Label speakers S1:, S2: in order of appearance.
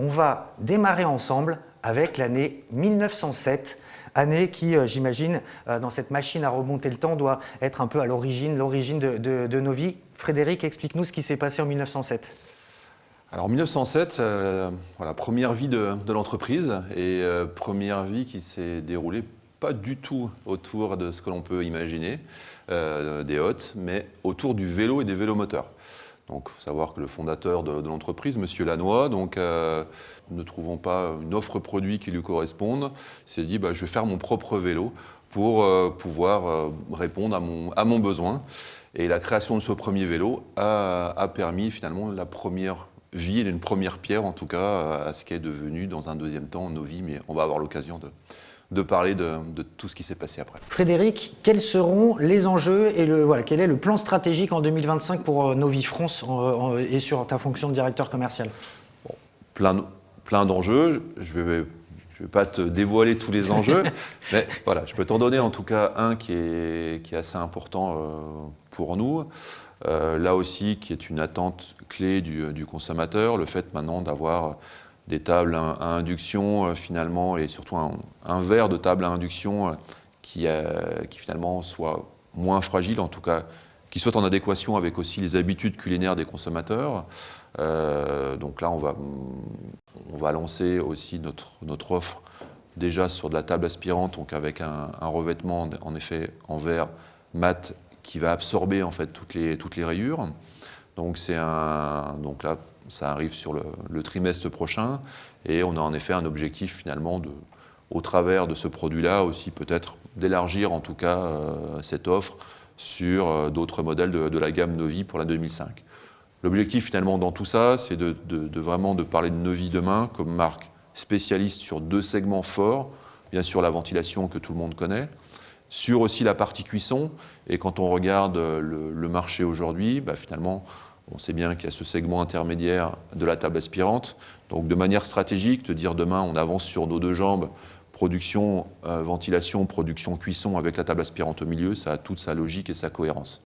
S1: On va démarrer ensemble avec l'année 1907, année qui, j'imagine, dans cette machine à remonter le temps, doit être un peu à l'origine de nos vies. Frédéric, explique-nous ce qui s'est passé en 1907.
S2: Alors en 1907, première vie de l'entreprise et première vie qui s'est déroulée pas du tout autour de ce que l'on peut imaginer, des hôtes, mais autour du vélo et des vélomoteurs. Donc il faut savoir que le fondateur de l'entreprise, M. Lannoy, ne trouvant pas une offre produit qui lui corresponde, s'est dit je vais faire mon propre vélo pour pouvoir répondre à mon besoin. Et la création de ce premier vélo a permis finalement la première vie, une première pierre en tout cas, à ce qui est devenu dans un deuxième temps nos vies, mais on va avoir l'occasion de parler de tout ce qui s'est passé après.
S1: Frédéric, quels seront les enjeux et quel est le plan stratégique en 2025 pour Novi France et sur ta fonction de directeur commercial?
S2: Plein d'enjeux. Je vais pas te dévoiler tous les enjeux, mais voilà, je peux t'en donner en tout cas un qui est assez important pour nous. Là aussi, qui est une attente clé du consommateur, le fait maintenant d'avoir des tables à induction finalement, et surtout un verre de table à induction qui finalement soit moins fragile, en tout cas qui soit en adéquation avec aussi les habitudes culinaires des consommateurs. Donc là, on va lancer aussi notre offre déjà sur de la table aspirante, donc avec un revêtement en effet en verre mat qui va absorber en fait toutes les rayures. Donc là, ça arrive sur le trimestre prochain et on a en effet un objectif finalement au travers de ce produit-là aussi peut-être d'élargir en tout cas cette offre sur d'autres modèles de la gamme Novi pour la 2005. L'objectif finalement dans tout ça, c'est vraiment de parler de Novi demain comme marque spécialiste sur deux segments forts, bien sûr la ventilation que tout le monde connaît, sur aussi la partie cuisson, et quand on regarde le marché aujourd'hui, finalement on sait bien qu'il y a ce segment intermédiaire de la table aspirante, donc de manière stratégique, de dire demain on avance sur nos deux jambes, production, ventilation, production, cuisson avec la table aspirante au milieu, ça a toute sa logique et sa cohérence.